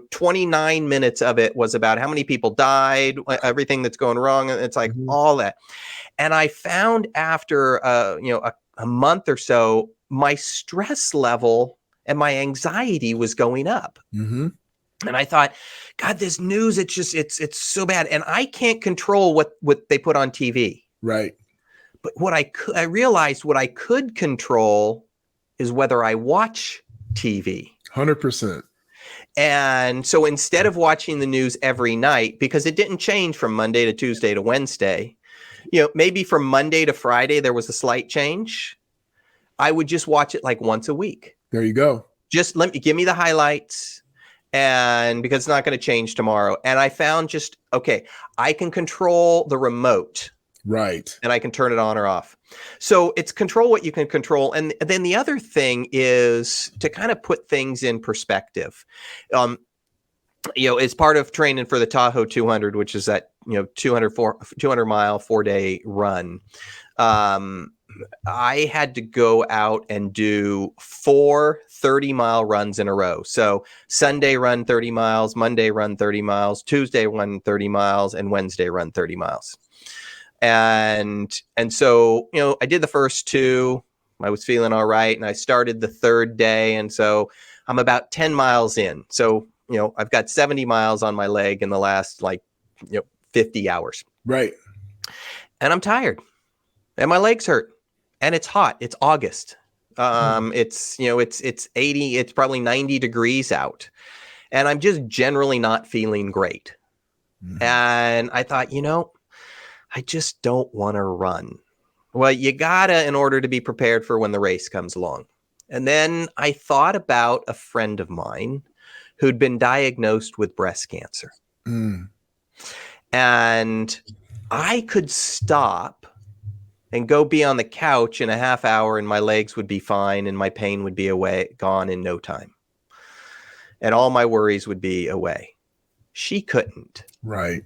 29 minutes of it was about how many people died, everything that's going wrong. And it's like all that. And I found after, a month or so, my stress level and my anxiety was going up. Mm-hmm. And I thought, God, this news, it's so bad. And I can't control what they put on TV. Right. But I realized what I could control is whether I watch TV. 100%. And so instead of watching the news every night, because it didn't change from Monday to Tuesday to Wednesday, maybe from Monday to Friday, there was a slight change. I would just watch it like once a week. There you go. Just give me the highlights. And because it's not going to change tomorrow. And I found I can control the remote. Right. And I can turn it on or off. So it's control what you can control. And then the other thing is to kind of put things in perspective. As part of training for the Tahoe 200, which is that, 200 mile, 4-day run. I had to go out and do 4 30-mile runs in a row. So Sunday run 30 miles, Monday run 30 miles, Tuesday run 30 miles, and Wednesday run 30 miles. And so, I did the first 2, I was feeling all right. And I started the 3rd day. And so I'm about 10 miles in. So, I've got 70 miles on my leg in the last 50 hours. Right. And I'm tired and my legs hurt and it's hot. It's August. It's 80, it's probably 90 degrees out. And I'm just generally not feeling great. Mm-hmm. And I thought, I just don't want to run. Well, you gotta, in order to be prepared for when the race comes along. And then I thought about a friend of mine who'd been diagnosed with breast cancer. Mm. And I could stop and go be on the couch in a half hour and my legs would be fine and my pain would be gone in no time. And all my worries would be away. She couldn't. Right.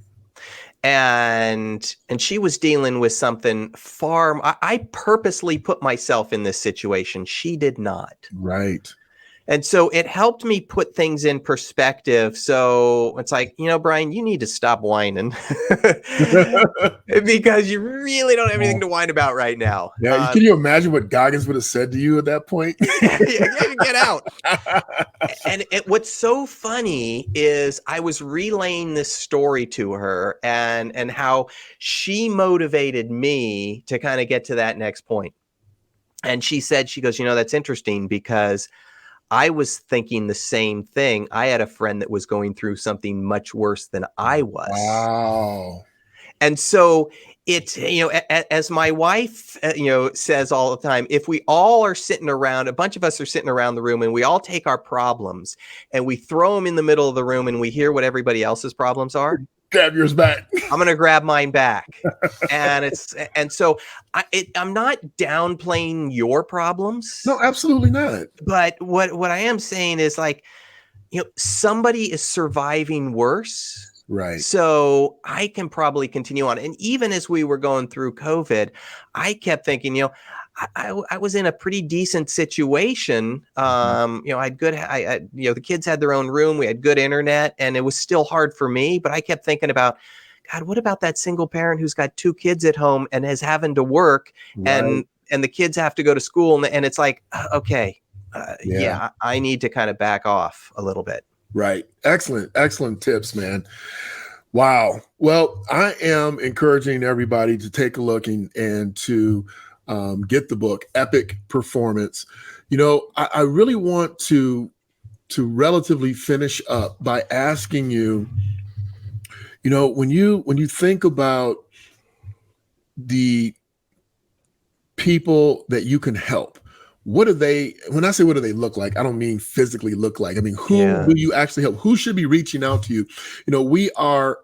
And she was dealing with something I purposely put myself in this situation. She did not. Right. And so it helped me put things in perspective. So it's like, Bryan, you need to stop whining because you really don't have anything to whine about right now. Yeah, can you imagine what Goggins would have said to you at that point? Get out. And what's so funny is I was relaying this story to her and how she motivated me to kind of get to that next point. And she goes, that's interesting because I was thinking the same thing. I had a friend that was going through something much worse than I was. Wow. And so it's, as my wife, says all the time, if we all are sitting around, a bunch of us are sitting around the room and we all take our problems and we throw them in the middle of the room and we hear what everybody else's problems are. Grab yours back. I'm going to grab mine back. And so I'm not downplaying your problems. No, absolutely not. But what I am saying is like, somebody is surviving worse. Right. So I can probably continue on. And even as we were going through COVID, I kept thinking, I was in a pretty decent situation. The kids had their own room. We had good internet and it was still hard for me. But I kept thinking about, God, what about that single parent who's got 2 kids at home and is having to work and the kids have to go to school? And it's like, okay, I need to kind of back off a little bit. Right. Excellent tips, man. Wow. Well, I am encouraging everybody to take a look and to get the book, Epic Performance. I really want to relatively finish up by asking you, when you think about the people that you can help, when I say what do they look like, I don't mean physically look like. I mean, who do you actually help? Who should be reaching out to you? We are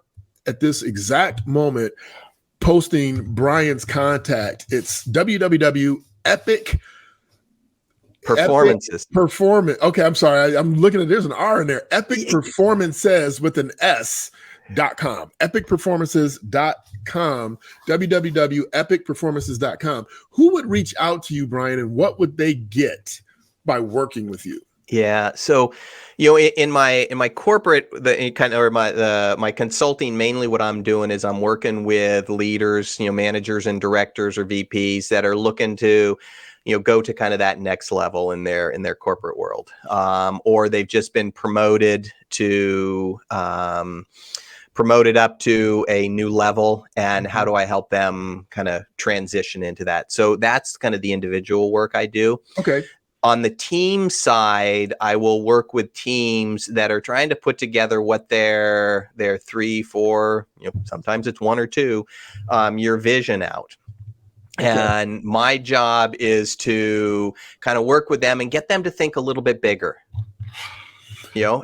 at this exact moment posting Bryan's contact. It's www.epic Performances. Performance. Okay, I'm sorry. I'm looking at, there's an R in there. Epic Performances with an S.com. epicperformances.com. www.epicperformances.com. Who would reach out to you, Bryan, and what would they get by working with you? Yeah. So, in my corporate, my consulting, mainly what I'm doing is I'm working with leaders, managers and directors or VPs that are looking to, go to kind of that next level in their corporate world, or they've just been promoted up to a new level, and how do I help them kind of transition into that? So that's kind of the individual work I do. Okay. On the team side, I will work with teams that are trying to put together what their 3, 4, sometimes it's 1 or 2 year vision out. Okay. And my job is to kind of work with them and get them to think a little bit bigger. So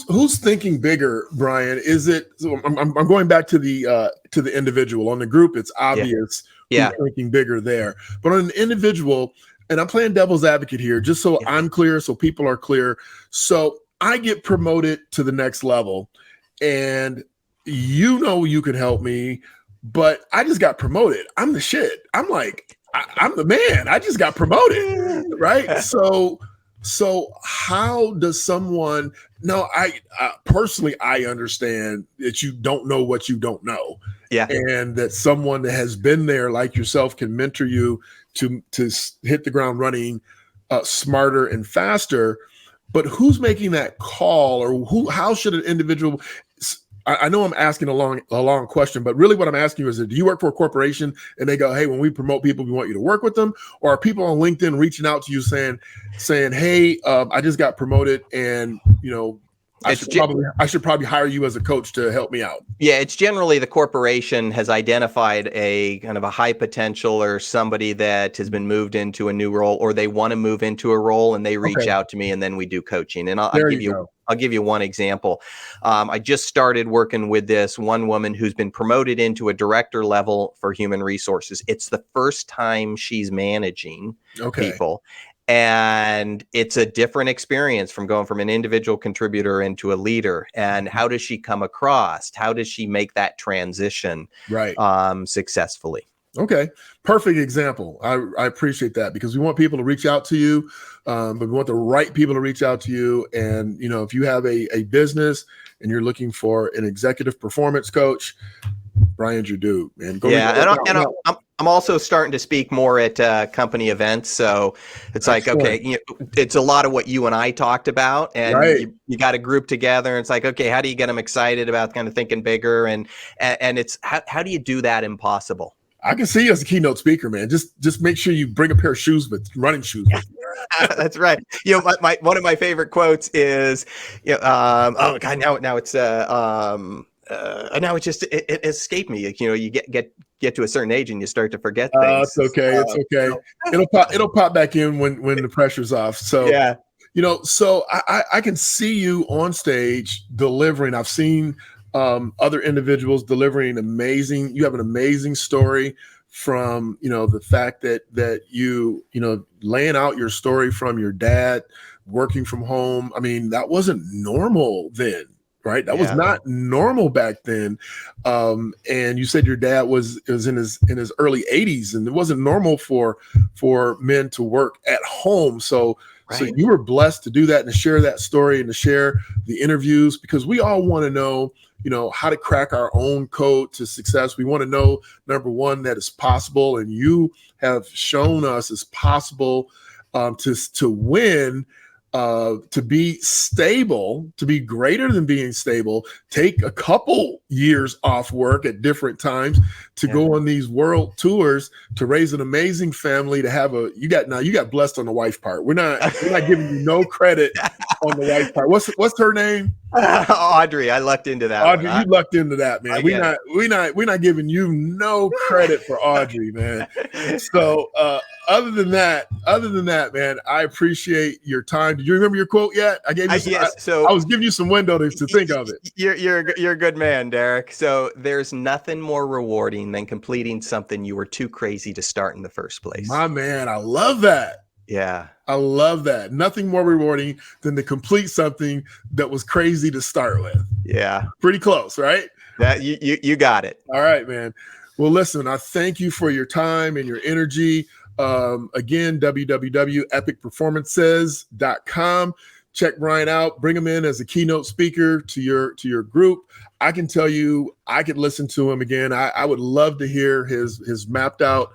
who's thinking bigger, Bryan? Is it? So I'm going back to the individual. On the group, it's obvious who's thinking bigger there, but on an individual, and I'm playing devil's advocate here, just so I'm clear, so people are clear. So I get promoted to the next level, and you can help me, but I just got promoted. I'm the shit. I'm like, I'm the man. I just got promoted, right? So how does someone? No, I personally, I understand that you don't know what you don't know, and that someone that has been there like yourself can mentor you to hit the ground running smarter and faster. But who's making that call, or how should an individual? I know I'm asking a long question, but really what I'm asking you is, do you work for a corporation and they go, hey, when we promote people, we want you to work with them? Or are people on LinkedIn reaching out to you saying, hey, I just got promoted, and I should probably hire you as a coach to help me out? Yeah, it's generally the corporation has identified a kind of a high potential or somebody that has been moved into a new role, or they want to move into a role, and they reach out to me, and then we do coaching. And I'll give you one example. I just started working with this one woman who's been promoted into a director level for human resources. It's the first time she's managing people. And it's a different experience from going from an individual contributor into a leader. And how does she come across? How does she make that transition successfully? Okay, perfect example. I appreciate that, because we want people to reach out to you, but we want the right people to reach out to you. And if you have a business and you're looking for an executive performance coach, Bryan's your dude, man. Yeah, I'm also starting to speak more at company events. So it's like, okay, it's a lot of what you and I talked about, and right. you got a group together. And it's like, okay, how do you get them excited about kind of thinking bigger? And it's how do you do that impossible? I can see you as a keynote speaker, man. Just make sure you bring a pair of shoes, but running shoes with you. That's right. My one of my favorite quotes is, oh God, now it's now it escaped me. You get to a certain age and you start to forget things. It's okay. It's okay. It'll pop back in when the pressure's off. So yeah. So I can see you on stage delivering. I've seen other individuals delivering amazing. You have an amazing story from the fact that you laying out your story from your dad working from home. I mean, that wasn't normal then, right? That was not normal back then. And you said your dad was in his early 80s, and it wasn't normal for men to work at home. So you were blessed to do that and to share that story and to share the interviews, because we all want to know, how to crack our own code to success. We want to know, number one, that it's possible. And you have shown us it's possible to win, to be stable, to be greater than being stable, take a couple years off work at different times to go on these world tours, to raise an amazing family, to have you got blessed on the wife part. We're not giving you no credit on the wife part. What's her name? Audrey. I lucked into that. Audrey, you lucked into that, man. We're not giving you no credit for Audrey, man. So other than that, man, I appreciate your time. Did you remember your quote yet? I gave you I was giving you some window to think of it. You're a good man, Derick. So there's nothing more rewarding than completing something you were too crazy to start in the first place. My man, I love that. Yeah. I love that. Nothing more rewarding than to complete something that was crazy to start with. Yeah. Pretty close, right? That you got it. All right, man. Well, listen, I thank you for your time and your energy. Again, www.epicperformances.com. Check Bryan out. Bring him in as a keynote speaker to your group. I can tell you, I could listen to him again. I would love to hear his mapped out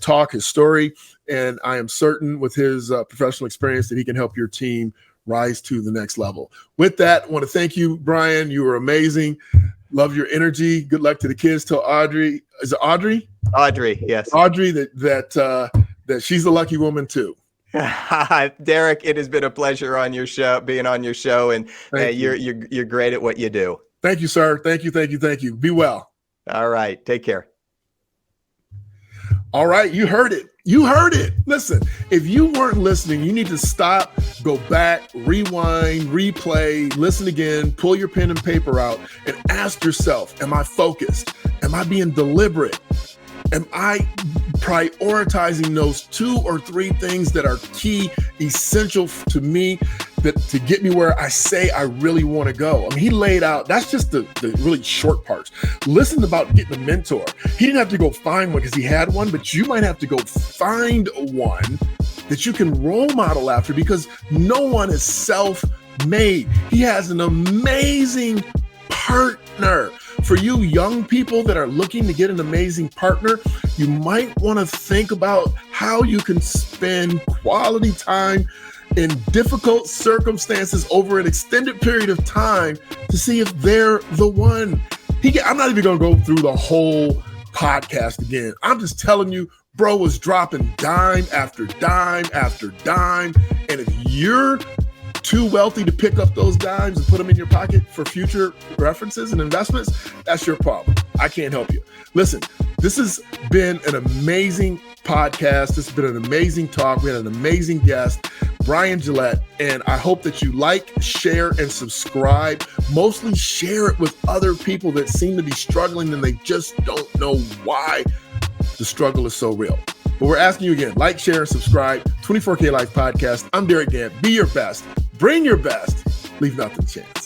talk, his story. And I am certain with his professional experience that he can help your team rise to the next level. With that, I want to thank you, Bryan. You were amazing. Love your energy. Good luck to the kids. Tell Audrey. Is it Audrey? Audrey, yes. Audrey that she's the lucky woman too. Derick, it has been a pleasure being on your show, and you're great at what you do. Thank you, sir. Thank you. Be well. All right. Take care. All right. You heard it. Listen, if you weren't listening, you need to stop, go back, rewind, replay, listen again, pull your pen and paper out and ask yourself, am I focused? Am I being deliberate? Am I prioritizing those 2 or 3 things that are key, essential to me, that to get me where I say I really want to go? I mean, he laid out, that's just the really short parts. Listen about getting a mentor. He didn't have to go find one because he had one, but you might have to go find one that you can role model after, because no one is self-made. He has an amazing partner. For you young people that are looking to get an amazing partner, you might want to think about how you can spend quality time in difficult circumstances over an extended period of time to see if they're the one. I'm not even going to go through the whole podcast again. I'm just telling you, bro was dropping dime after dime after dime. And if you're too wealthy to pick up those dimes and put them in your pocket for future references and investments, that's your problem. I can't help you. Listen, this has been an amazing podcast. This has been an amazing talk. We had an amazing guest, Bryan Gillette, and I hope that you like, share, and subscribe. Mostly share it with other people that seem to be struggling and they just don't know why the struggle is so real. But we're asking you again, like, share, and subscribe. 24K Life Podcast. I'm Derick Gant. Be your best. Bring your best. Leave nothing to chance.